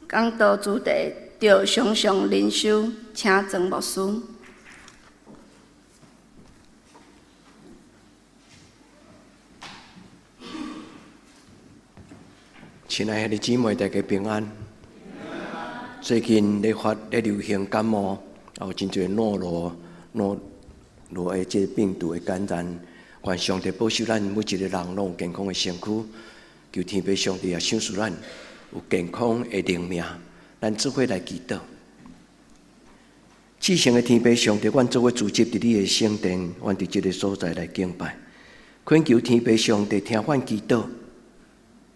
讲道主题着常常灵修，请庄牧师。亲爱的姊妹，大家平安。最近咧流行感冒，也有真侪诺罗的这病毒的感染。愿上帝保守咱每一个人拢有健康的身躯，求天父上帝也赏赐咱有健康的灵命。咱做伙来祈祷。至圣的天父上帝，阮做伙聚集伫你的圣殿，阮伫这个所在来敬拜，恳求天父上帝听阮祈祷。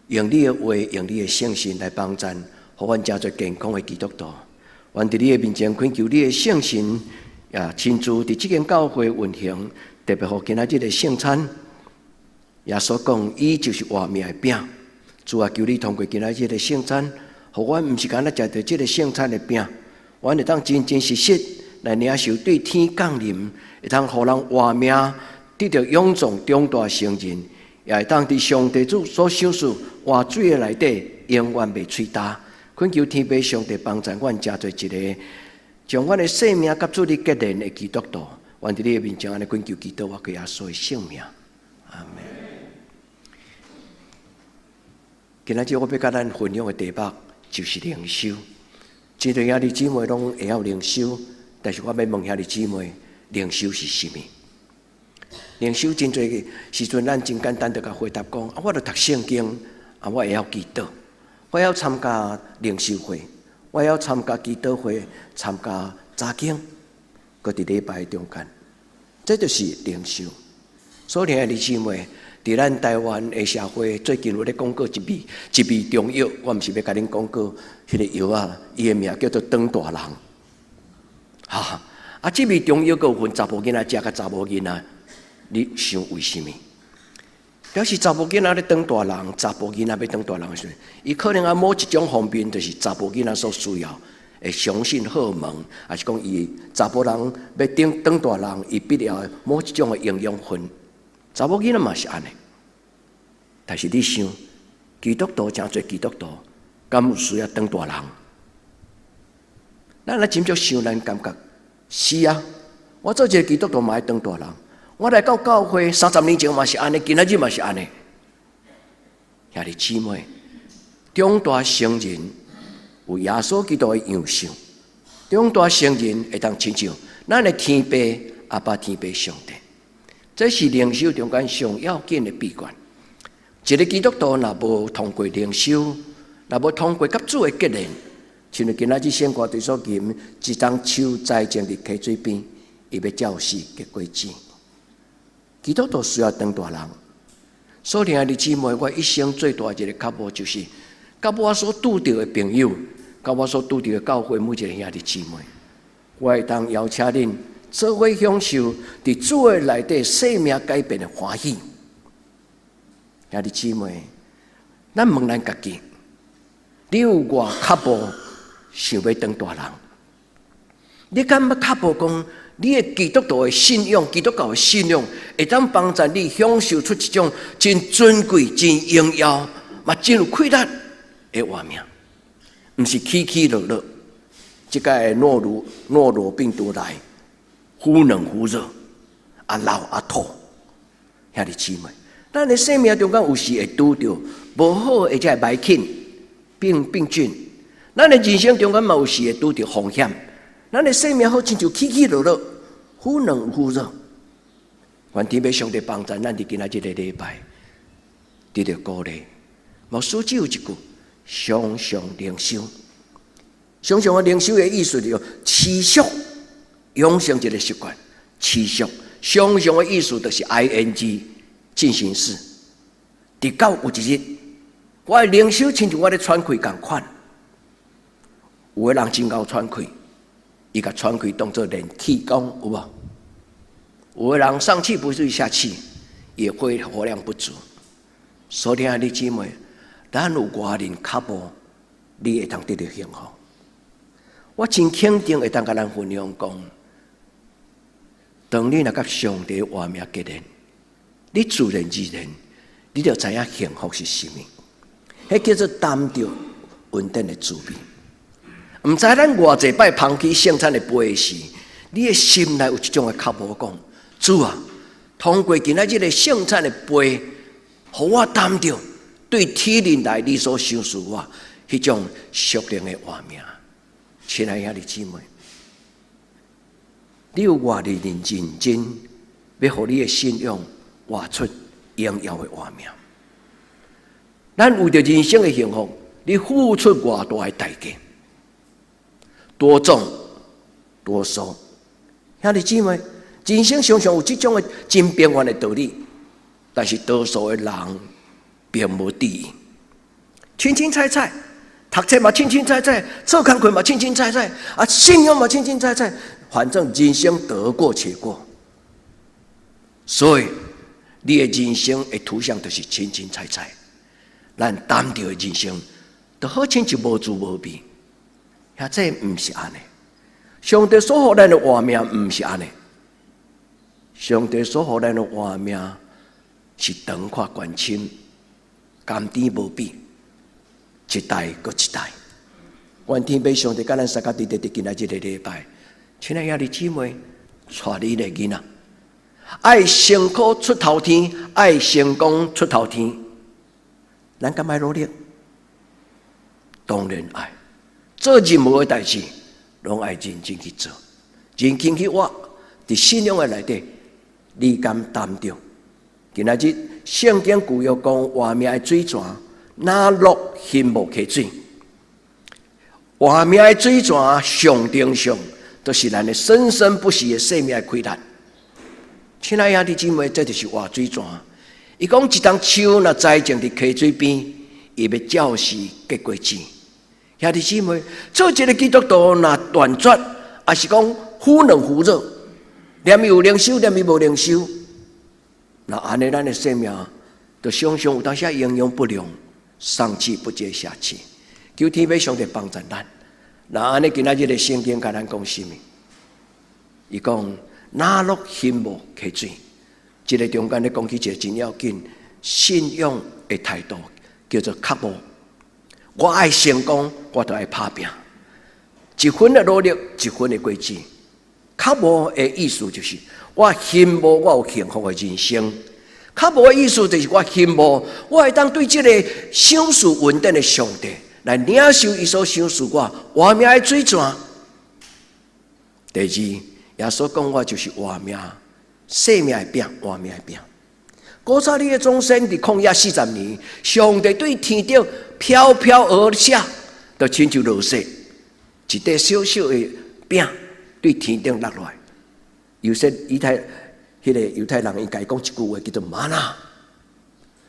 用你的话，用你的圣心来帮助，互阮真侪健康的基督徒。阮伫你的面前恳求你的圣心，也亲自伫这间教会运行，特别互今仔日的圣餐。耶稣讲，伊就是活命的饼。主啊，求你通过今仔日的圣餐，互阮毋是干那食到这个圣餐的饼，阮会当真真实实来领受对天降临，会当互人活命，得到永壮长大成人。也会当伫上帝主所赏赐活水的内底，永远袂吹干。恳求天父上帝帮助阮，真做一个将阮的生命甲主你结连的基督徒。阮伫你的面前安尼恳求祈祷，我给耶稣的性命。阿门。今仔日我要甲咱分享的题目就是灵修。真侪兄弟姊妹拢会晓灵修，但是我要问兄弟姊妹，灵修是甚么？灵修真侪时阵，咱真简单就甲回答讲：我著读圣经，我会晓祈祷，我晓参加灵修会，我晓参加祈祷会，参加查经，搁伫礼拜中间，这就是灵修。所以，兄弟姊妹，伫咱台湾的社会，最近有咧广告一味中药，我毋是要甲恁广告迄个药啊，伊的名叫做长大人。这味中药搁有分查某囡仔食甲查某囡仔。你想为什么？表示查某囡仔咧当大人，查甫囡仔要当大人时，伊可能某一种方面，就是查甫囡仔所需要的雄性荷尔蒙，还是讲伊查甫人要当大人，伊必要某一种的营养分。查某囡仔嘛是安尼，但是你想，基督徒真侪基督徒，敢有需要当大人？咱来真少想，咱感觉是啊，我做一个基督徒嘛爱当大人。我来到教会30年前嘛是安尼，今仔日嘛是安尼。兄弟姊妹，长大成人有耶稣基督的样式，长大成人会当亲像咱的天父阿爸天父上帝。这是灵修中间上要紧的秘诀。一个基督徒若无通过灵修，若无通过甲主的结连，像今仔日圣歌对所吟，一丛树栽种伫溪水边，伊要照死结果子。基督徒需要当大人，所以兄弟姊妹，我一生最大一个脚步就是，甲我所拄到的朋友，甲我所拄到的教会每一个兄弟姊妹，我会当邀请恁做伙享受伫主的内底生命改变的欢喜。兄弟姊妹，咱问咱家己，你有偌脚步想要当大人？你敢要脚步讲？你的基督徒的信仰，基督教的信仰，会当帮助你享受出一种真尊贵、真荣耀，嘛真有气力的活命，毋是起起落落。即个诺罗病毒来，忽冷忽热，老吐。兄弟姊妹，咱的生命中间有时会拄到无好的这歹菌、病菌，咱的人生中间嘛有时会拄到风险。咱的生命好亲像起起落落，忽冷忽热。愿天父上帝帮助咱伫今仔日的礼拜，得到鼓励。牧师只有一句：常常灵修。常常的灵修的意思就是持续养成一个习惯。持续常常的意思就是 ing 进行式。直到有一日，我的灵修亲像我咧喘气共款。有的人真够喘气。伊甲喘气当作练气功，有无？有的人上气不接下气，也会活量不足。所以兄弟姊妹，咱有外人脚步，你会当得到幸福。我真肯定会当甲咱分享讲，当你若甲上帝话命结连，你自然而然，你就知影幸福是甚么。迄叫做担着稳定的滋味。毋知咱偌济摆捧起圣餐的杯时，你的心内有一种的渴慕讲：主啊，通过今仔日的圣餐的杯，互我担着对天灵来你所赏赐我迄种属灵的画面。亲爱兄弟姊妹，你有偌认真，要互你的信仰活出荣耀的画面。咱为着人生的幸福，你付出偌大的代价，多种多收。兄弟姊妹，人生常常有这种的真变幻的道理，但是多数的人并无注意。清清彩彩，读册嘛清清彩彩，做工课嘛清清彩彩，信仰嘛清清彩彩，反正人生得过且过。所以，你的人生的图像就是清清彩彩。咱担着的人生，就好像是无滋无味。这不是安尼。上帝所予咱的画面不是安尼。上帝所予咱的画面是长阔悬深，甘甜无比，一代搁一代。愿天父上帝甲咱三甲伫今仔日的礼拜，亲爱兄弟姊妹，带你的囡仔，爱辛苦出头天，爱成功出头天。咱敢爱努力？当然爱。做任何的代志，拢爱认真去做，认真去活。伫信仰的内底，你敢担着？今仔日圣经旧约讲，活命的水泉哪落翕无溪水？活命的水泉上顶上，都是咱的生生不息的生命的开展。亲爱兄弟姊妹，这就是活水泉。伊讲一丛树若栽种伫溪水边，伊要照时结果子。兄弟姊妹，做一个基督徒若断绝，还是讲忽冷忽热，念伊有灵修，念伊无灵修，那安尼咱的生命就常常有当时营养不良，上气不接下气。求天父上帝帮助咱。那安尼今仔日的圣经甲咱讲什么？伊讲哪落翕无溪水。这个中间咧讲起一个真要紧，信仰的态度叫做渴慕。我爱成功，我就爱打拼，一分的努力，一分的果子。渴慕的意思就是我羡慕我有幸福的人生。渴慕的意思就是我羡慕我会当对这个赏赐稳定的上帝来领受伊所赏赐我活命的水泉。第二，耶稣讲我就是活命。生命的饼，活命的饼。古早你的众生伫旷野40年，上帝对天顶飘飘而下，就亲像落雪，一块小小的饼对天顶落来。犹太人应该讲一句话叫做玛纳。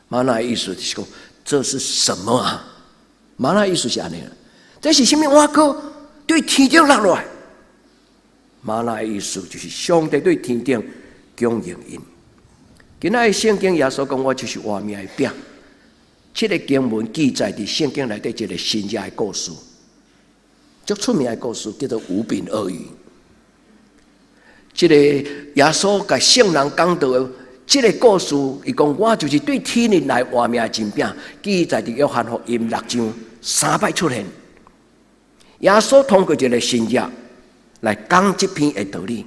玛纳的意思就是讲这是什么啊？玛纳的意思是安尼，这是什么碗糕对天顶落来？玛纳的意思就是上帝对天顶供应因。今仔日圣经耶稣讲，我就是活命的饼。这个经文记载伫圣经内底一个新约的故事，最出名的故事叫做五饼二鱼。这个耶稣甲圣人讲到的这个故事，伊讲我就是对天灵来活命的真饼，记载伫约翰福音6章3摆出现。耶稣通过一个新约来讲这篇的道理。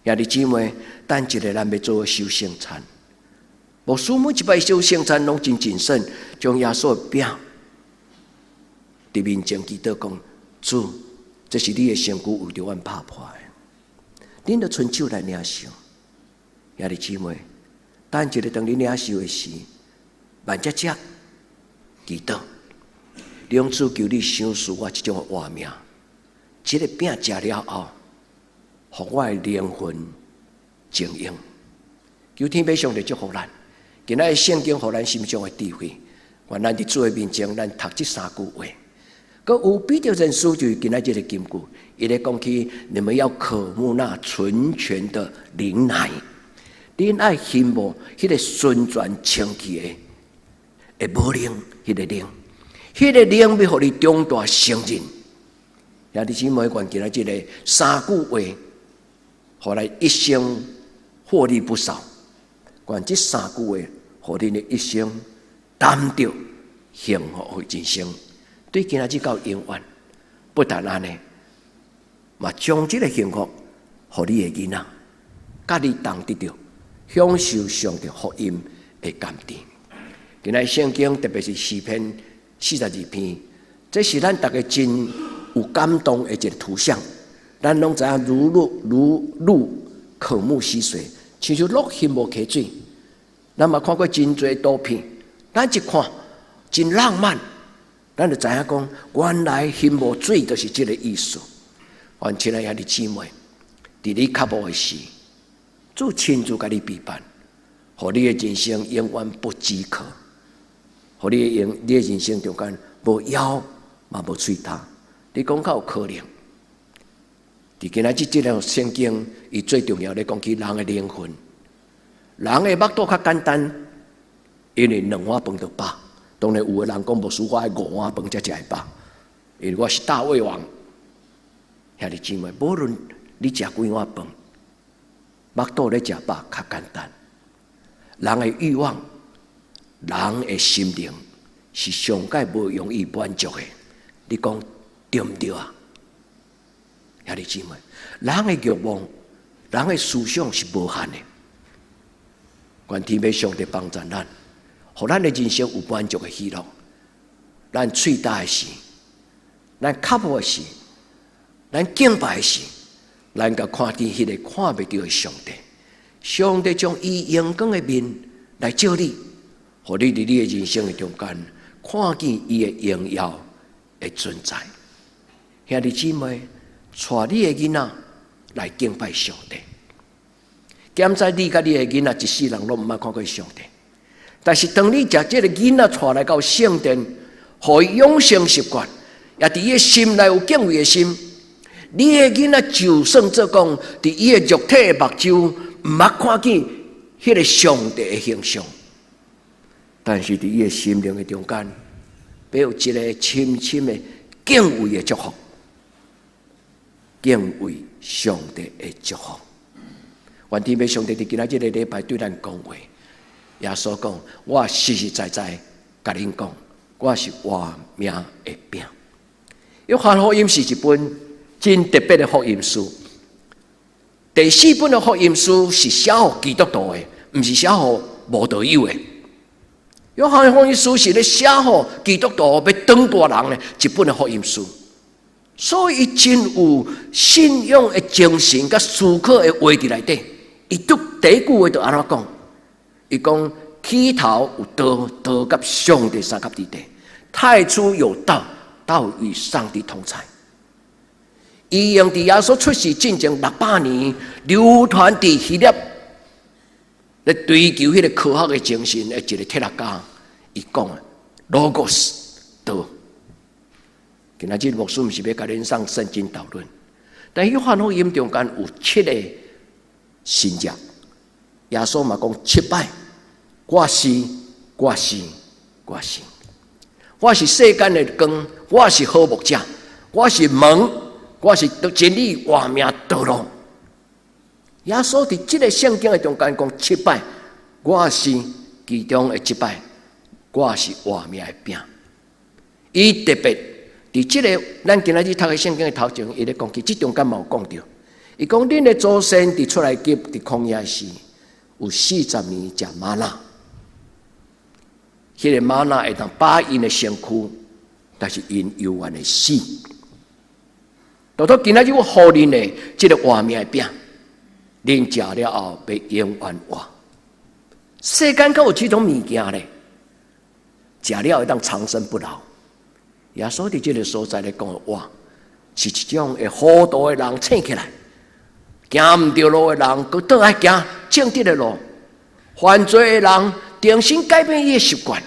兄弟姊妹，等一个咱要做修圣餐，牧师每一摆修圣餐拢真谨慎，将耶稣的饼伫面前祈祷讲：主，这是你的身躯为着阮拍破的，恁着伸手来领受。兄弟姊妹，等一个当你领受的时，慢只只祈祷，两主求你赏赐我这种的活命，这个饼食了后。互我的灵魂静养，求天父上帝祝福咱。今仔日圣经互咱心中的智慧，愿咱伫主的面前，咱读这3句话。佮有比较人书就是今仔日的金句，伊咧讲起你们要渴慕那纯全的灵奶，恁爱羡慕迄个顺转清气的无灵，迄个灵，迄个灵要互你长大成人。兄弟姊妹，愿今仔日的3句话。互咱一生获利不少，愿这3句话，互恁的一生担着幸福的人生，对今仔日到永远，不但安尼，嘛将这个幸福，互你的囡仔，甲你同得到享受上帝福音的甘甜。今仔圣经特别是诗篇42篇，这是咱大家真有感动的一个图像。咱拢知影如鹿渴慕溪水，亲像鹿翕无溪水。咱嘛看过真侪图片，咱一看真浪漫，咱就知影讲，原来翕无水就是这个意思。愿亲爱兄弟姊妹，伫你较无的时，主亲自甲你陪伴，互你的人生永远不饥渴，互你的人生中间无枵嘛无喙焦。你讲较有可能？伫今仔日这条圣经，伊最重要咧讲起人的灵魂。人的腹肚较简单，因为2碗饭就饱。当然有的人讲，无输我5碗饭才会饱，因为我是大胃王。兄弟姊妹，无论你食几碗饭，腹肚咧食饱较简单。人的欲望，人的心灵是上界无容易满足的。你讲对毋对啊？兄弟姊妹，人的欲望，人的思想是无限的。愿天父上帝帮助咱，互咱的人生有满足的喜乐。咱喙焦的时，咱渴慕的时，咱敬拜的时，咱甲看见迄个看袂到的上帝。上帝将伊阳光的面来照你，互你伫你的人生的中间看见伊的荣耀的存在。兄弟姊妹，带你的囡仔来敬拜上帝。检在你甲你的囡仔一世人拢毋捌看过上帝，但是当你将这个囡仔带来到圣殿，互伊养成习惯，也伫伊的心内有敬畏的心，你的囡仔就算做讲伫伊的肉体的目睭毋捌看见迄个上帝的形象，但是伫伊的心灵的中间，要有一个深深的敬畏的祝福，敬畏上帝的祝福。愿天父上帝伫今仔日个礼拜对咱讲话，耶稣讲：我实实在在甲恁讲，我是活命的饼。约翰福音是一本真特别的福音书。第4本的福音书是写给基督徒的，毋是写给无道友的。约翰福音书是咧写给基督徒要当大人的一本的福音书，所以伊真有信仰的精神甲思考的话伫内底。伊第一句话就安怎讲？伊讲起头有道，道甲上帝三合伫地；太初有道，道与上帝同在。伊用伫耶稣出世进前600年，流传伫希腊，来追求迄个科学的精神的一个哲学家，伊讲啊 ，Logos 道。今仔日牧师毋是要甲恁上圣经讨论，但约翰福音中间有7个新约，耶稣嘛讲7摆，我是，我是，我是，我是世间的光，我是好牧者，我是门，我是真理、活命、道路。耶稣伫这个圣经的中间讲7摆，我是其中的1摆，我是活命的饼。伊特别伫这个咱今仔日读的圣经的头前，伊咧讲起这中间嘛有讲到。伊讲恁的祖先伫出来吉伫旷野时，有40年食玛纳，迄个玛纳会当把因的身躯，但是因永远的死。到今仔日我互恁的这个活命的饼，恁食了后要永远活。世间敢有这种物件咧？食了会当长生不老。耶稣伫这个所在咧讲的活，是一种会糊涂的人醒起来。行唔对路的人，佮倒来行正直的路；犯罪的人，重新改变伊的习惯。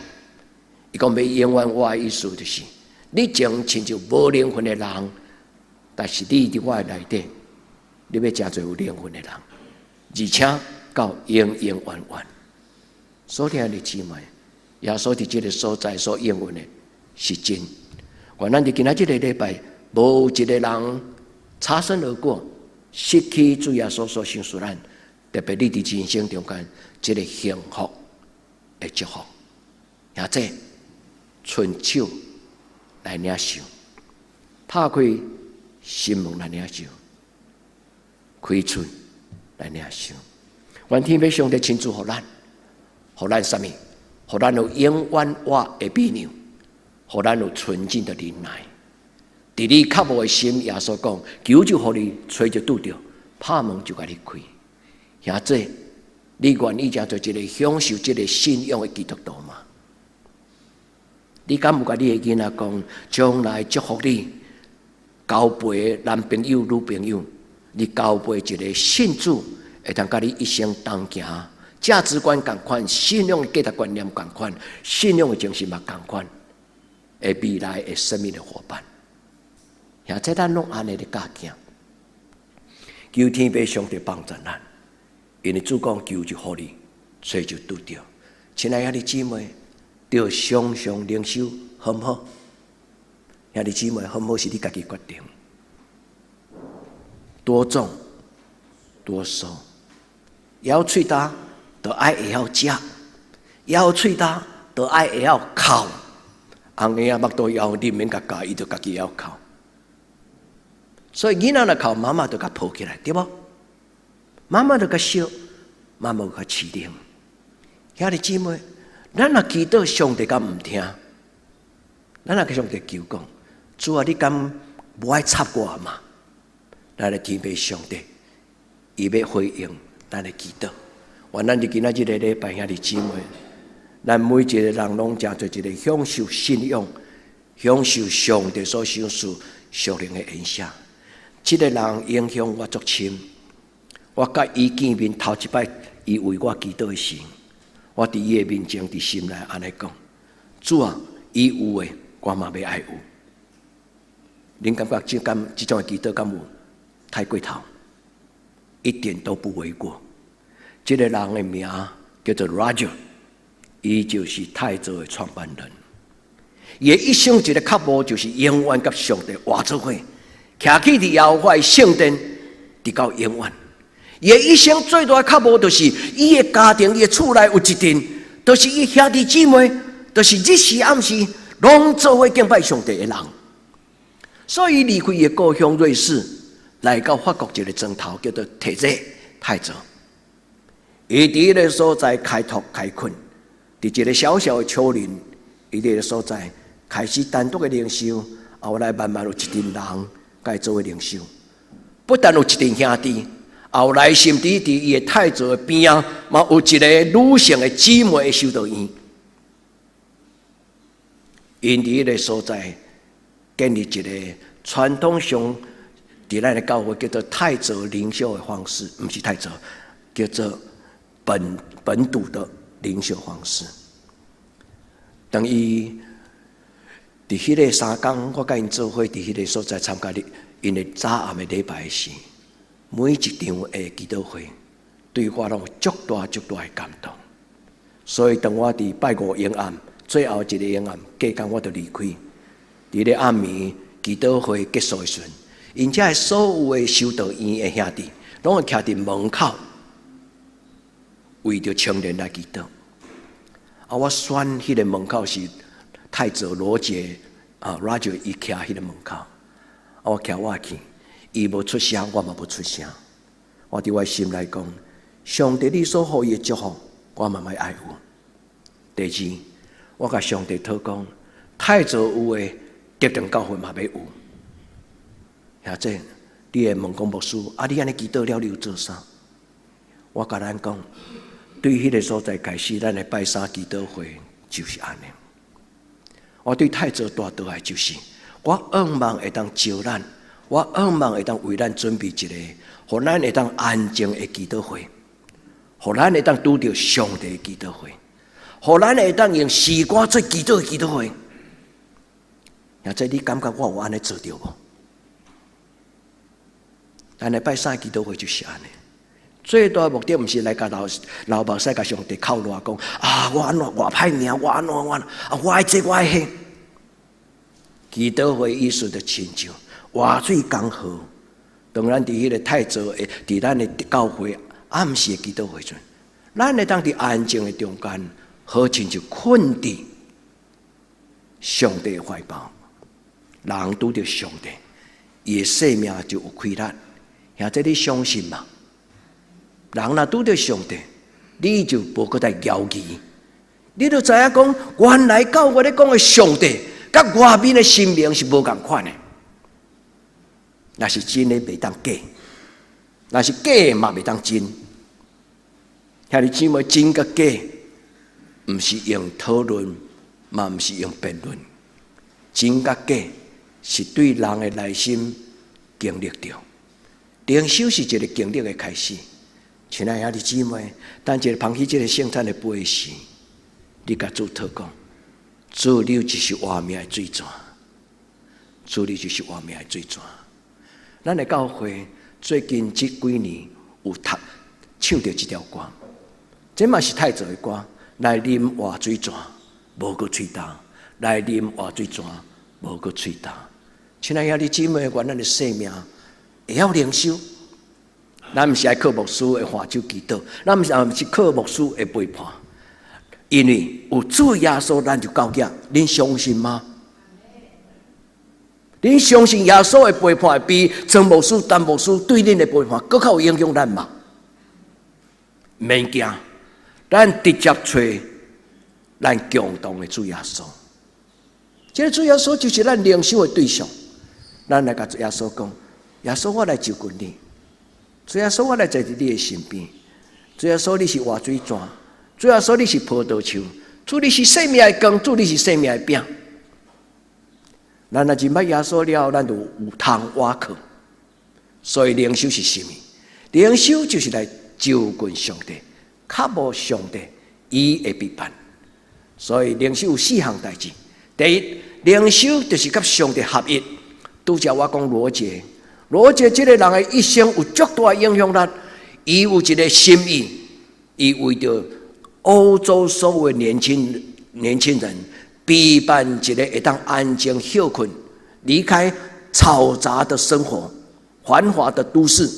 伊讲要永远活的意思就是，你前亲像无灵魂的人，但是你伫我的内底，你要真做有灵魂的人，而且到永永远远。所以你姊妹，耶稣伫这个所在所应允的是真。愿咱伫今仔日个礼拜，无一个人擦身而过。失去主耶稣所行使咱，特别你伫人生中间，这个幸福的祝福，也这伸手来领受。打开心门来领受，开嘴来领受。愿天父上帝亲自互咱，互咱什么？互咱有永远活的秘密，互咱有纯净的忍耐。伫你较无的心，耶稣讲：求就互你，找就拄着，拍门就甲你开。兄弟，你愿意将做一个享受这个信仰的基督徒吗？你敢有甲你的囡仔讲，将来祝福你交陪男朋友、女朋友，你交陪一个信主，会当甲你一生同行，价值观同款，信仰的价值观念同款，信仰的精神嘛同款，会未来的生命的伙伴。现在咱拢安尼的教囝，求天父上帝帮助咱，因为主讲求就互你，找就拄着。亲爱的姊妹，要常常灵修，好唔好？兄弟姊妹，好唔好是你家己决定。多种多收，咬喙焦就爱会晓食，咬喙焦就爱会晓哭。红个仔目都咬，你免甲教，伊就家己要哭。所以囡仔若哭，妈妈就甲抱起来，对无？妈妈就甲笑，妈妈就甲饲奶。兄弟姊妹，咱若祈祷上帝敢毋听？咱若甲上帝求讲，主啊，你敢无爱插我嘛？咱来天父上帝，伊要回应咱的祈祷。愿咱就今仔日个礼拜，兄弟姊妹，咱每一个人拢真做一个享受信仰、享受上帝所赏赐属灵的恩赐。这个人影响我足深。我甲伊见面头一摆，伊为我祈祷的时，我伫伊的面前，伫心内安尼讲：主啊，伊有诶，我嘛要爱有。恁感觉这种祈祷敢有太过头？一点都不为过。这个人的名叫做 Roger， 伊就是泰州的创办人。伊一生一个脚步就是永远甲上帝活做伙，徛起伫耶和华的圣殿，直到永远。伊一生最大的脚步就是伊的家庭、伊的厝内有一阵，就是伊兄弟姊妹，就是日时暗时拢做伙敬拜上帝的人。所以离开伊的故乡瑞士，来到法国一个庄头叫做提泽泰州。伊伫迄个所在开拓开垦，伫一个小小的丘陵，伊伫个所在开始单独的灵修，后来慢慢有一群人甲伊做伙灵修，不但有一群兄弟，后来甚至伫伊的泰州的边啊，嘛有一个女性的姊妹的修道院。因伫迄个所在建立一个传统上伫咱的教会叫做泰州灵修的方式，不是泰州，叫做本土的灵修方式。等于伫迄个3天，我甲因做伙伫迄个所在参加因的早暗的礼拜时，每一场的祈祷会，对我拢有足大的感动。所以当我伫拜5永暗，最后一个永暗，隔天我就离开。伫咧暗暝祈祷会结束的时阵，因遮所有的修道院的兄弟，拢会徛伫门口，为着青年来祈祷。我选迄个门口是泰州罗杰Roger 伊徛迄个门口，我徛我去，伊无出声，我嘛无出声。我伫我心内讲，上帝你所予伊的祝福，我嘛要爱有。第二，我甲上帝祷讲，泰州有诶，特定教会嘛要有。兄弟，你会问讲牧师，你安尼祈祷了，你有做啥？我甲咱讲，对迄个所在开始，咱的拜3祈祷会就是安尼。我对泰州大道爱就是，我愿望会当招咱，我愿望会当为咱准备一个，互咱会当安静的祈祷会，互咱会当拄着上帝的祈祷会，互咱会当用时光做祈祷的祈祷会。现在你感觉我有安尼做着无？咱的拜3祈祷会就是安尼。最大的目的不是来甲老目屎甲上帝靠赖讲我安怎我歹命，我安怎我爱这我爱迄。祈祷会意思就亲像活水江河。当然伫迄个泰州的，伫咱的教会暗时的祈祷会阵，咱会当伫安静的中间，好亲像困伫上帝的怀抱。人拄着上帝，伊的生命就有开力。兄弟，你相信吗？人若拄着上帝，你就无搁再犹豫，你就知影讲，原来教我咧讲的上帝，甲外面的神明是无共款的。那是真的袂当假，那是假的嘛袂当真。兄弟姊妹，真甲假，毋是用讨论，嘛毋是用辩论。真甲假是对人的内心经历着。灵修是一个经历的开始。亲爱兄弟姊妹，当一个捧起这个圣餐的杯时，你甲主祷讲：主，你就是活命的水泉，主，你就是活命的水泉。咱的教会最近这几年有唱着一条歌，这嘛是太早的歌。来啉活水泉，无搁吹干；来啉活水泉，无搁吹干。亲爱兄弟姊妹，愿咱的生命会晓灵修。咱毋是爱靠牧师的换手祈祷，咱毋是靠牧师的陪伴，因为有主耶稣，咱就到家。恁相信吗？恁相信耶稣的陪伴会比曾牧师、陈牧师对恁的陪伴更较有影响咱吗？免惊，咱直接找咱共同的主耶稣。这个主耶稣就是咱灵修的对象。咱来甲主耶稣讲：耶稣，我来照顾你。主耶稣，我来在你的身边。主耶稣，你是活水泉；主耶稣，你是葡萄树；主，你是生命的光；主，你是生命的饼。咱若认捌耶稣了，咱就有通挖靠。所以灵修是什么？灵修就是来照顾上帝，较无上帝，伊会批判。所以灵修有4项代志。第一，灵修就是甲上帝合一。拄则我讲罗杰这个人的一生有足大影响力。伊有一个心意，伊为着欧洲所有的年轻人，陪伴一个会当安静休困、离开嘈杂的生活、繁华的都市。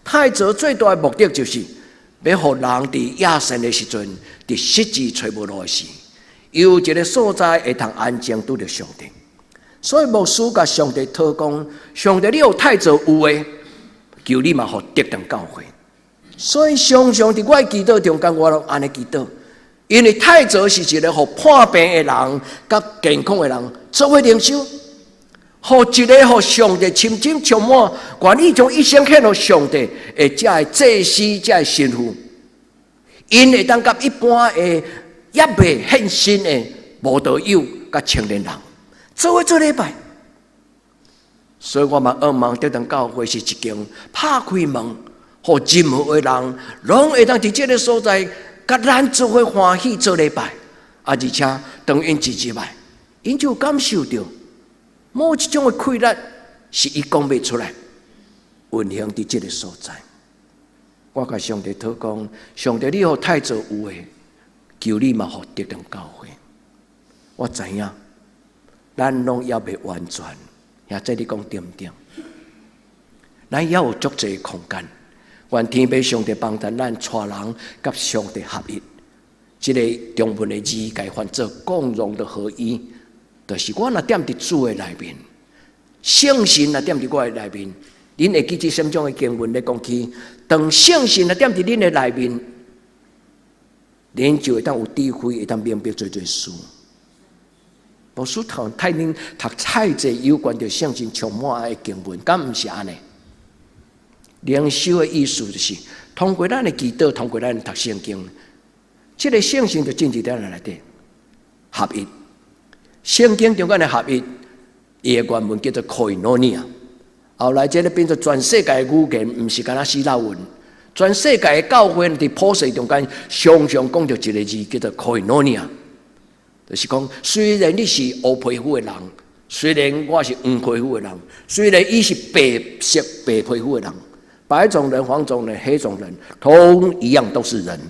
太子最大的目的就是要互人伫野神的时阵，伫失志找无路的时，有一个所在会当安静拄着上帝。所以牧师甲上帝讨讲：上帝，你有太子有诶，求你嘛，互得当教会。所以常常伫我祈祷中间，我拢安尼祈祷，因为太子是一个互破病的人、甲健康的人做伙灵修，互一个互上帝深深充满，愿意将一生献予上帝的这的祭司、这的神父，因会当甲一般的也未献身的无道友甲青年人做伙做礼拜。所以我嘛渴望得当教会是一间拍开门，互任何的人拢会当伫这个所在，甲咱做伙欢喜做礼拜，而且当因一入来，因就感受到某一种的快乐，是伊讲袂出来，运行伫这个所在。我甲上帝祷讲：上帝，你互太祖有诶，求你嘛，互得当教会。我知影，咱拢也未完全。也在你讲对毋对？咱也有足侪空间，愿天父上帝帮助咱带人甲上帝合一。这个中文的字该翻做共荣的合一，就是我若踮伫主的内面，圣神若踮伫我的内面，恁会记这什么种的经文咧讲起？当圣神若踮伫恁的内面，恁就会当有智慧，会当明白做事。牧师太恁读太济有关着圣经充满爱的经文，敢毋是安尼？灵修的意思就是通过咱的祈祷，通过咱的读圣经，这个圣经就进入咱内底合一。圣经中间的合一，伊的原文叫做 koinonia， 后来这个变做全世界的语言，毋是干那希腊文。全世界的教会伫普世中间，常常讲着一个字叫做 koinonia。就是讲，虽然你是黑皮肤的人，虽然我是黄皮肤的人，虽然伊是白皮肤的人，白种人、黄种人、黑种人，都一样，都是人，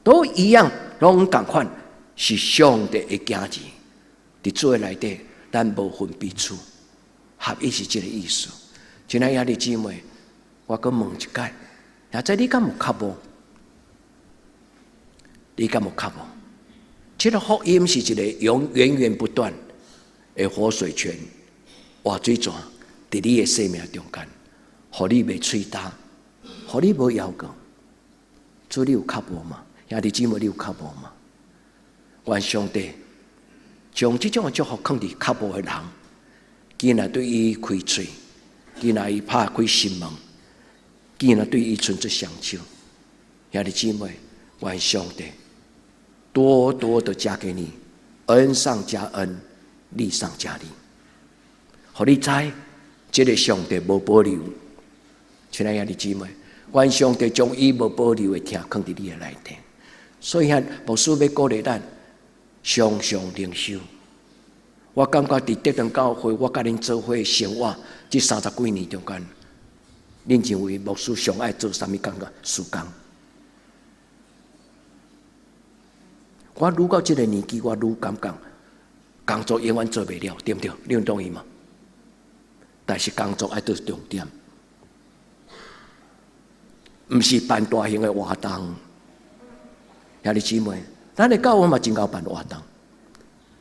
都一样，拢同款，是上帝的子子。伫主的内底，咱无分彼此，合一是这个意思。亲爱兄弟姊妹，我阁问一解，也在你敢有渴望？你敢有渴望？这个福音是一个源源不断的活水泉，活水泉伫你的生命中间，互你袂喙焦，互你无枵过。主，你有脚无嘛？兄弟姊妹，你有脚无嘛？愿上帝将这种的祝福放伫脚无的人，今仔对伊开嘴，今仔伊拍开心门，今仔对伊伸出双手。兄弟姊妹，愿上帝多多的加给你，恩上加恩，利上加利，互你知这个上帝无保留。亲爱兄弟姊妹，愿上帝将伊无保留的听放伫你的内底。所以牧师要鼓励咱常常灵修。我感觉伫德堂教会，我甲恁做伙生活这30几年中间，恁认为牧师上爱做啥物工作？事工。我愈到这个年纪，我愈感觉工作永远做袂了，对不对？你有同意吗？但是工作爱做重点，毋是办大型的活动。兄弟姊妹，咱的教会嘛真够办活动，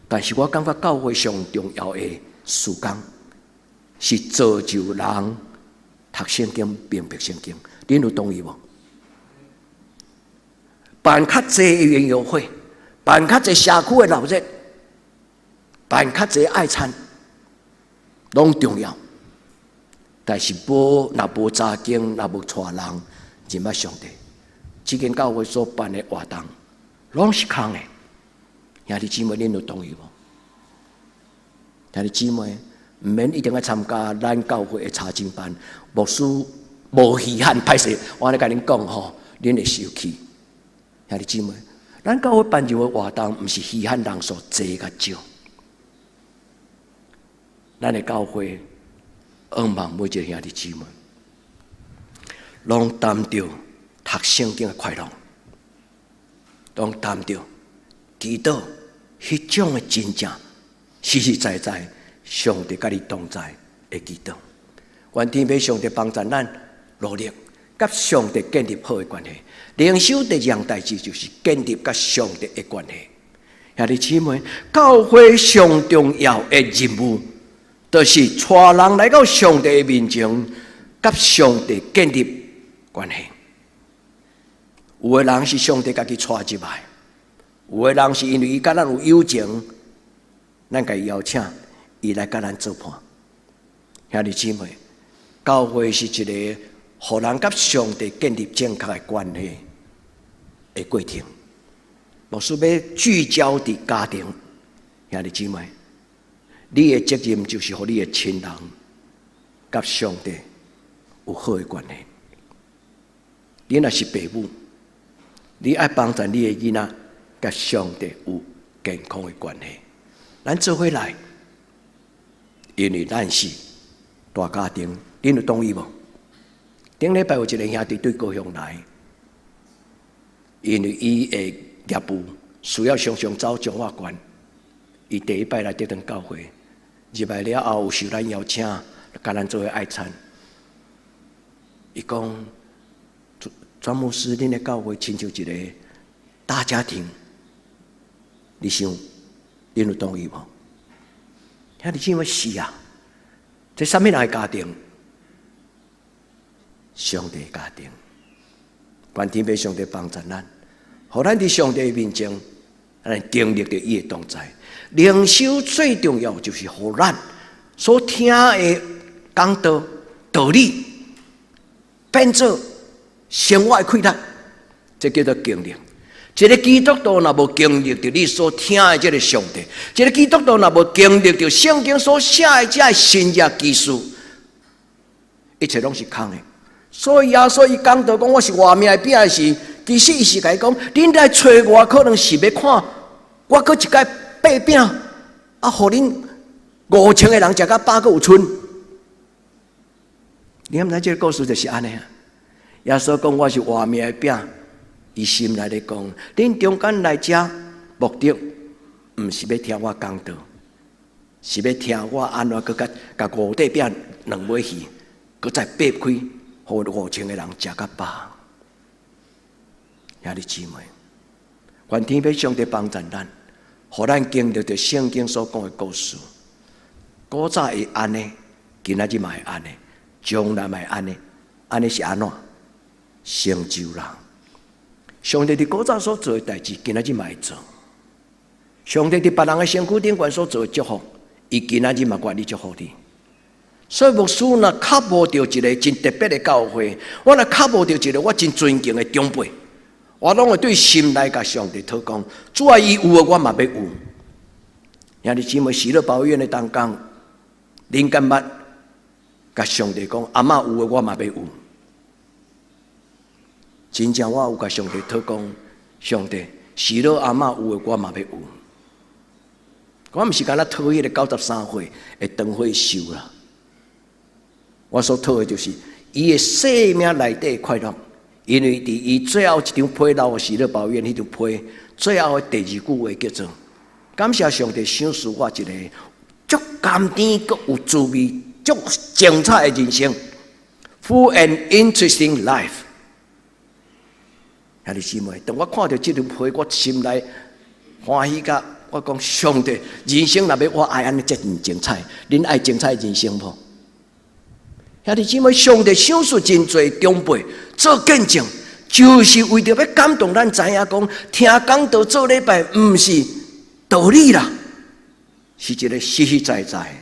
但是我感觉教会上重要的事工是造就人读圣经、明白圣经。恁有同意无？办较济的园游会，办较济社区的闹热，办较济爱餐，拢重要。但是若无查经，若无带人认捌上帝，这间教会所办的活动，拢是空的。兄弟姊妹，恁有同意无？兄弟姊妹，唔免一定要参加咱教会的查经班，牧师无稀罕歹势，我咧甲恁讲吼，恁会受气。兄弟姊妹，咱教会办任何活动，毋是稀罕人数济甲少，咱的教会。盼望每一个兄弟姊妹，拢谈到读圣经的快乐，拢谈到祈祷迄种的真正实实在在，上帝甲你同在的祈祷。愿天父上帝帮助咱努力，甲上帝建立好的关系。灵修第一样代志就是建立甲上帝的关系。兄弟姊妹，教会上重要的任务。就是带人来到上帝的面前，甲上帝建立关系。有的人是上帝家己带入来，有的人是因为伊甲咱有友情，咱甲伊邀请伊来甲咱做伴。兄弟姊妹，教会是一个互人甲上帝建立正确的关系的过程。牧师要聚焦伫家庭，兄弟姊妹。你的责任就是和你的亲人、甲上帝有好的关系。你若是父母，你爱帮助你的囡仔甲上帝有健康的关系。咱做伙来，因为咱是大家庭，恁有同意无？顶礼拜有一个兄弟对高雄来，因为伊的业务需要常常走中华关，伊第一摆来德堂教会。入来了后，有受咱邀请，甲咱做伙爱餐。伊讲，专牧师，恁的教会亲像一个大家庭，你想，恁有同意无？兄弟姊妹，是啊，这什么人的家庭？上帝的家庭。愿天父上帝帮助咱，互咱伫上帝面前，咱经历着伊的同在。灵修最重要就是互咱所听的讲道道理变做生活的开展，这叫做经历。一个基督徒若无经历着你所听的这个上帝，一个基督徒若无经历着圣经所写的这个新约基础，一切拢是空的。所以伊讲道讲我是活命的饼是，其实伊是甲伊讲，恁来找我，可能是要看我搁一摆。八饼啊，互恁5000个人食到饱，还有剩。你看，咱这个故事就是安尼啊。耶稣讲我是活命的饼，伊心内咧讲，恁中间来遮目的，毋是要听我讲道，是要听我安怎搁甲5块饼2尾鱼，搁再掰开，互5000个人食到饱。兄弟姊妹，愿天父上帝帮助咱。互咱经历着圣经所讲的故事，古早会安尼，今仔日嘛会安尼，将来嘛会安尼，安尼是安怎？成就人。上帝伫古早所做的代志，今仔日嘛会做。上帝伫别人的身躯顶悬所做的祝福，伊今仔日嘛愿意祝福你。所以牧师若较无着一个真特别的教会，我若较无着一个我真尊敬的长辈，我拢会对心内甲上帝讨讲，主啊，伊有的我嘛要有。兄弟姊妹，喜乐保院的当中，恁敢捌甲上帝讲，阿嬷有的我嘛要有。真正我有甲上帝讨讲，上帝，喜乐阿嬷有的我嘛要有。我毋是干那讨迄个93岁的长岁寿啦，我所讨的就是伊的生命内底的快乐，因为伫伊最后一张批留的喜乐保院迄张批，最后的第二句话叫做：感谢上帝赏赐我一个足甘甜、阁有滋味、足精彩的人生 ，full and interesting life。兄弟姊妹，当我看到这张批，我心内欢喜甲我讲：上帝，人生若要我爱安尼遮尔精彩，恁爱精彩的人生无？兄弟姊妹，上帝赏赐真侪长辈做见证，就是为着要感动咱，知影讲听讲道做礼拜，毋是道理啦，是一个实实在在。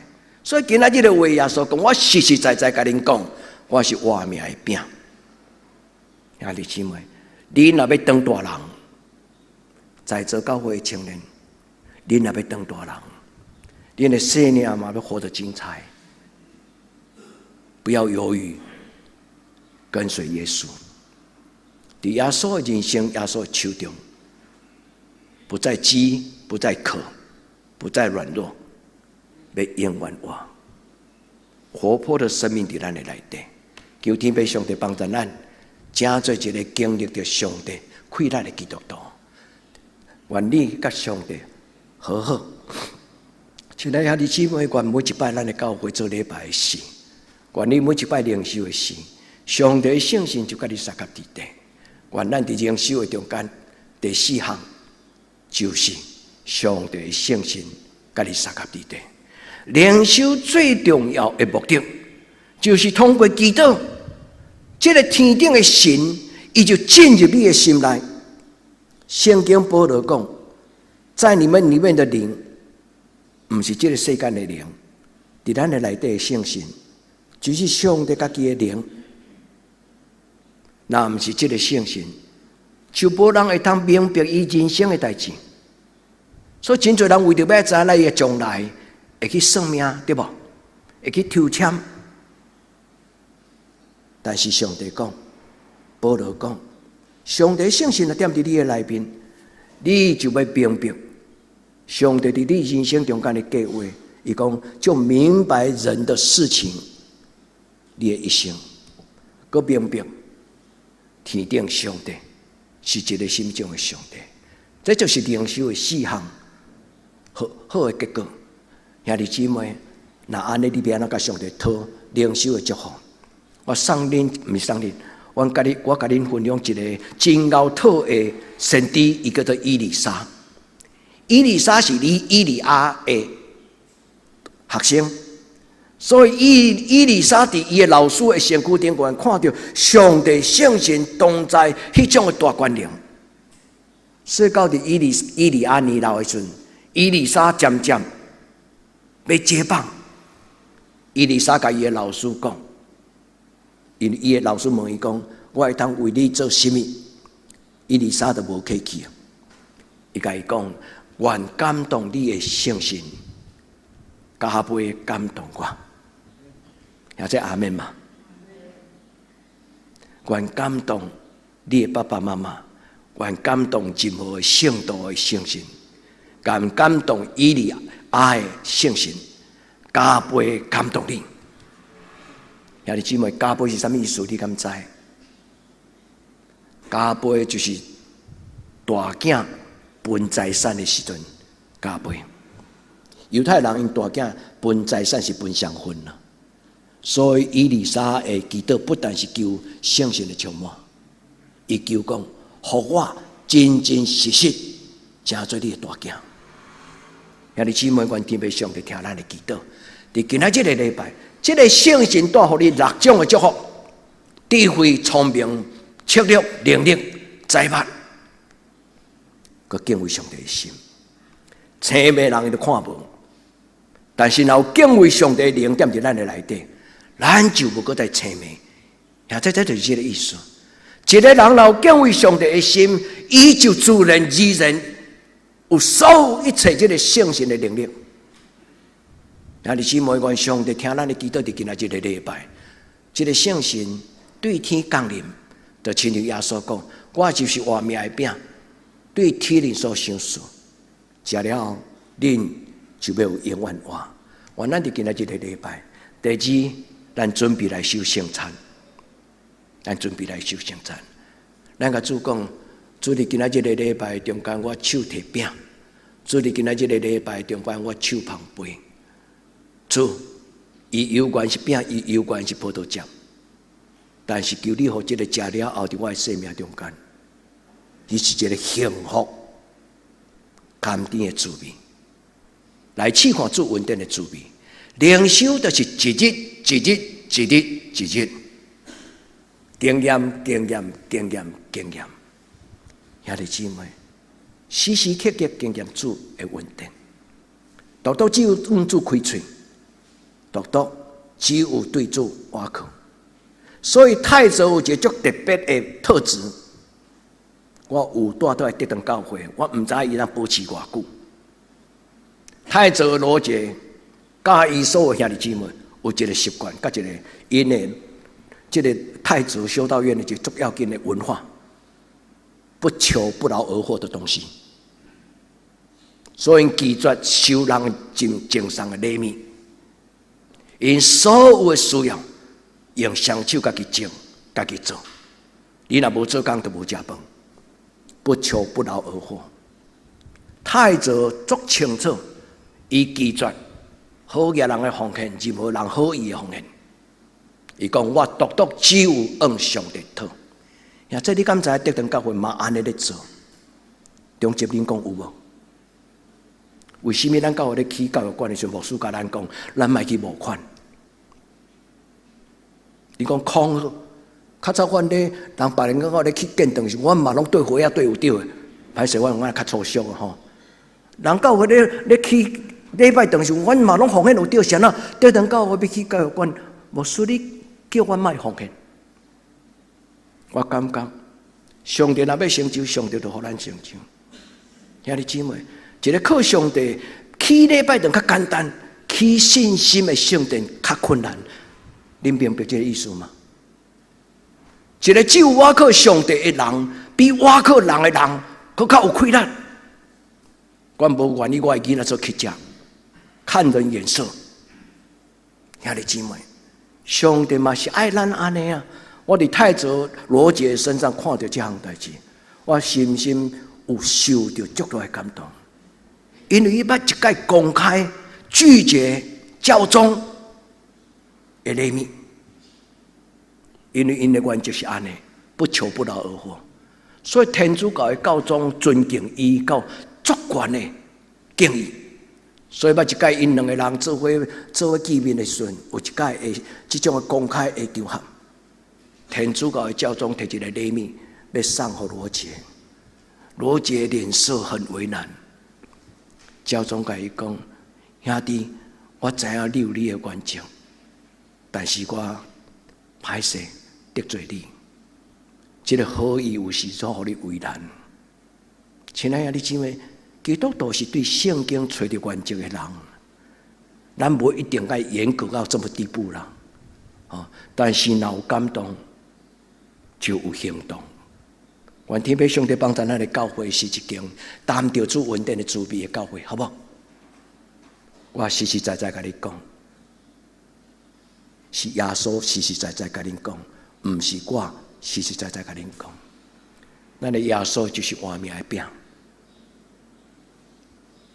所以今仔日的话，耶稣讲，我实实在在甲恁讲，我是活命的饼。兄弟姊妹，你若要当大人，在座教会的青年，你若要当大人，你的生命嘛要活得精彩。不要犹豫，跟随耶稣。伫耶稣的人生，耶稣的手中，不再饥，不再渴，不再软弱，要永远活。活泼的生命伫咱的内底，求天父上帝帮助咱，真做一个经历着上帝快乐的基督徒。愿你甲上帝和好。像咱兄弟姊妹，愿每一摆咱的教会做礼拜的事。愿你每一摆灵修的事，上帝的圣心就甲你撒甲伫地。愿咱伫灵修的中间，第4项就是上帝的圣心甲你撒甲伫地。灵修最重要的目的，就是通过祈祷，这个天顶的神，伊就进入你的心内。圣经保罗讲，在你们里面的灵，不是这个世间的灵，伫咱的内底的圣心。就是上帝家己的灵，那毋是这个圣神，就无人会通明白伊人生的代志。所以真侪人为着要知影咱的将来，会去算命，对无？会去抽签。但是上帝讲，保罗讲，上帝圣神啊踮伫你的内面，你就要明白上帝伫你人生中间的计划。伊讲，就明白人的事情。你的一生，佮明白天顶上帝是一个心中的上帝，这就是灵修的4项好的结果。兄弟姊妹，那安尼你要安怎甲上帝讨灵修的祝福？我送恁，毋是送恁，我甲恁分享一个真熬讨的先知，伊叫做以利沙。以利沙是以利亚的学生。所以以利沙伫伊的老师的身躯顶悬，看到上帝圣神同在迄种的大权能。所以到伫以利亚年老的时阵，以利沙渐渐要接棒。以利沙甲伊的老师讲，因为伊的老师问伊讲：“我会当为你做什么？”以利沙就无客气，伊甲伊讲：“愿感动你的圣神，加倍感动我。”也即阿们嘛，愿感动你的爸爸妈妈，愿感动任何圣道的圣神，愿感动以利亚的圣神，加倍感动你。兄弟姊妹，加倍是什么意思？你敢知？加倍就是大囝分财产的时阵，加倍。犹太人因大囝分财产是分双份啦。所以以利沙的祈祷不但是求圣神的充满，伊求讲，互我真真实实成做你的大囝。兄弟姊妹，愿天父上帝听咱的祈祷，伫今仔日个礼拜，这个圣神带予你6种的祝福：智慧、聪明、策略、能力、财物，佮敬畏上帝的心。青眉人伊都看无，但是若有敬畏上帝的灵点伫咱的内底，咱就无搁再青眉。这就是这个意思。一个人若有敬畏上帝的心，伊就自然而然有所有一切这个圣神的能力。那你姊妹，愿上帝听咱的祈祷，伫今仔日个礼拜，这个圣神对天降临，就亲像耶稣讲：“我就是活命的饼，对天人所相属，食了后，恁就要有永远活。”愿咱伫今仔日个礼拜，第二，咱准备来守圣餐。咱准备来守圣餐，咱甲主讲，主伫今仔日个礼拜中间，我手提饼；主伫今仔日个礼拜中间，我手捧杯。主，伊有关是饼，伊有关是葡萄汁，但是求你互这个食了后，伫我的生命中间，伊是一个幸福、甘甜的滋味。来试看主稳定的滋味，灵修就是一日一日一日一日。经验，经验，经验，经验，兄弟姊妹，时时刻刻经验主的稳定。独独只有向主开嘴，独独只有对主挖口。所以太祖有一个足特别的特质。我有带到德堂教会，我唔知伊能保持偌久。太祖罗杰甲伊所有兄弟姊妹有一个习惯，甲一个因的。这个太子修道院的一个重要紧的文化，不求不劳而获的东西，所以拒绝收人经商的礼物，因所有的需要用双手家己种、家己做。你若无做工，就无食饭，不求不劳而获。太子足清楚，伊拒绝好业人的奉献，任何人好意的奉献。伊讲我独独只有向上帝讨。这你敢知？德堂教会嘛安尼咧做？中接恁讲有无？为什么咱教会咧起教育馆的时候，牧师甲咱讲，咱莫去募款？你讲空好，较早阮咧，人别人讲我咧去建堂时，阮嘛拢对花啊对有对的，歹势阮较粗俗啊吼。人教会咧去礼拜堂时，阮嘛拢奉献有对啥啊？德堂教会要去教育馆，牧师你。叫我卖奉献，我感觉上帝若要成就，上帝就互咱成就。兄弟姊妹，一个靠上帝起礼拜堂较简单，起信心的圣殿较困难。恁明白这个意思吗？一个只有我靠上帝的人，比我靠人的人佫较有困难。我无愿意我的囡仔做乞食，看人眼色。兄弟姊妹。上帝嘛是爱咱安尼啊！我伫太祖罗杰身上看到这项代志，我深深有受到足大的感动，因为伊捌一概公开拒绝教宗的礼物，因为因的原则是安尼，不求不劳而获，所以天主教的教宗尊敬伊到足悬的敬意。所以捌一届因两个人做伙见面的时阵，有一届的这种的公开的场合，天主教的教宗摕一个礼物要送给罗杰，罗杰脸色很为难。教宗甲伊讲：“兄弟，我知影你有你的原则，但是我歹势得罪你，这个好意有时做互你为难。”亲爱的姊妹。基督徒是对圣经找到原则的人，咱无一定要严格到这么地步啦。但是若有感动，就有行动。愿天父上帝帮助咱的教会是一间担着主稳定的滋味的教会，好不好？我实实在在甲你讲，是耶稣实实在在甲恁讲，唔是我实实在在甲恁讲。咱的耶稣就是活命的饼。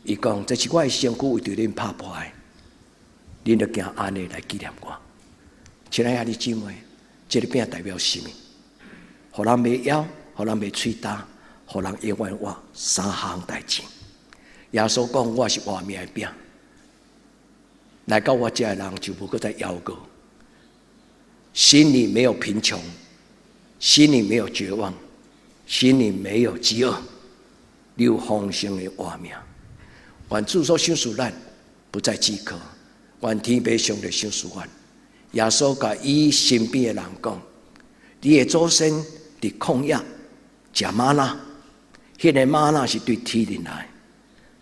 伊讲：“这是我的身躯为着恁拍破的，恁就行安尼来纪念我。”亲爱的姊妹，这个饼代表什么？互人袂枵，互人袂喙焦，互人永远活3项代志。耶稣讲：“我是活命的饼。”来到我这的人就不够再邀过，心里没有贫穷，心里没有绝望，心里没有饥饿，你有丰盛的活命。愿主所赏赐咱，不再饥渴。愿天父上帝赏赐阮。耶稣甲伊身边的人讲：，你的祖先伫旷野食吗哪，迄个吗哪是对天灵来，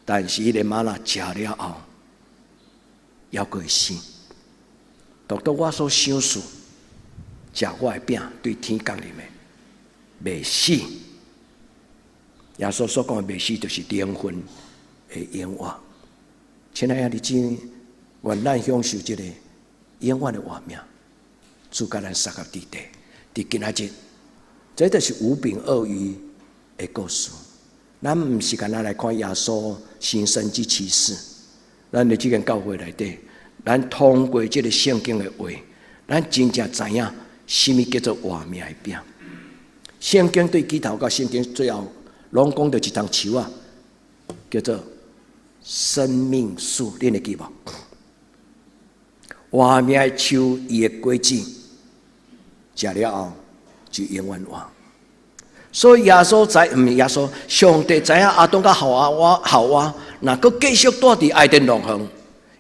但是迄个吗哪食了后，还佫会死。独独我所赏赐，食我的饼，对天降临的，袂死。耶稣所讲的袂死，就是灵魂的永活。亲爱的姊妹，愿咱享受这个永远的活命，主甲咱撒合伫地。伫今仔日，这就是五饼二鱼的故事。咱毋是干那来看耶稣行神迹奇事，咱伫这间教会内底，咱通过这个圣经的话，咱真正知影什么叫做活命的饼。圣经对起头到圣经最后，拢讲到一丛树啊，叫做生命树，你会记无？活命的树，伊的果子食了后就永远活。所以耶稣耶稣，上帝知影亚当甲夏娃，若佫继续住伫爱甸乐园，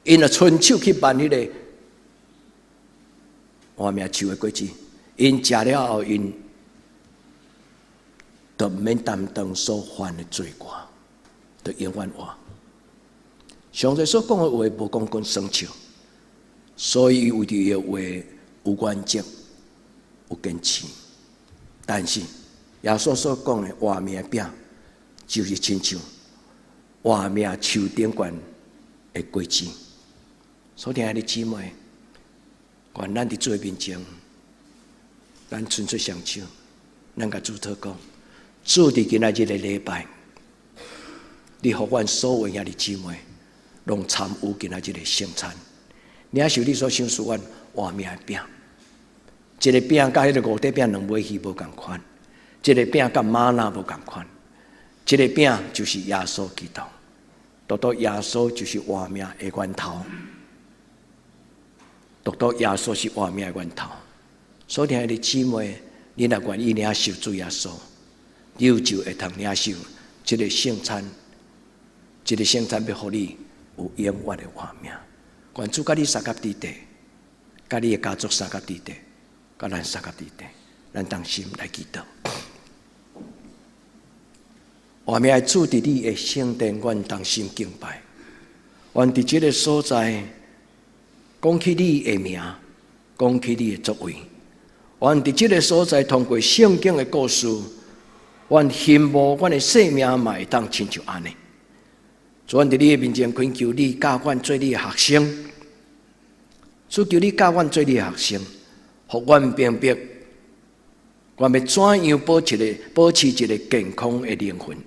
因就伸手去挽迄个活命树的果子，因食了后，因就毋免担当所犯的罪过，就永远活。上帝所讲的话无讲讲生笑，所以为着伊的话有原则、有坚持。但是耶稣所讲的活命饼，就是亲像活命树顶悬的果子。所以，亲爱的姊妹，愿咱伫主的面前，咱纯粹相手，咱甲主祷告。主伫今仔日的礼拜，你互阮所有兄弟姊妹，拢参与今仔日的圣餐。领受你所赏赐阮活命的饼，一个饼甲迄个五块饼两尾鱼无共款，一个饼甲吗哪无共款，一个饼就是耶稣基督，独独耶稣就是活命的源头，独独耶稣是活命的源头。所以，亲爱的姊妹，你若愿意领受主耶稣，你就会通领受这个圣餐，这个圣餐要互你有永远的活命。愿主甲你撒合伫地，甲你的家族撒合伫地，甲咱撒合伫地，咱同心来祈祷。活命的主伫你的圣殿，阮同心敬拜。愿伫这个所在，讲起你的名，讲起你的作为。愿伫这个所在，通过圣经的故事，阮羡慕阮的生命嘛会当亲像安尼。主，阮伫你的面前恳求你，教阮做你的学生。主，求你教阮做你的学生，互阮明白，阮要怎样保持一个健康的灵魂。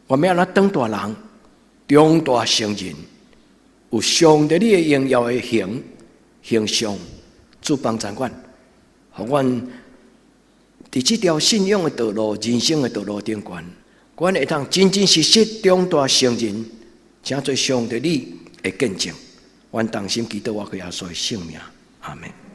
阮要安怎当大人，长大成人，有上帝你的荣耀的形象。主帮助阮，互阮伫这条信仰的道路、人生的道路顶悬，阮会通真真实实长大成人，请做上帝你的见证。阮同心祈祷我耶稣的圣名，阿门。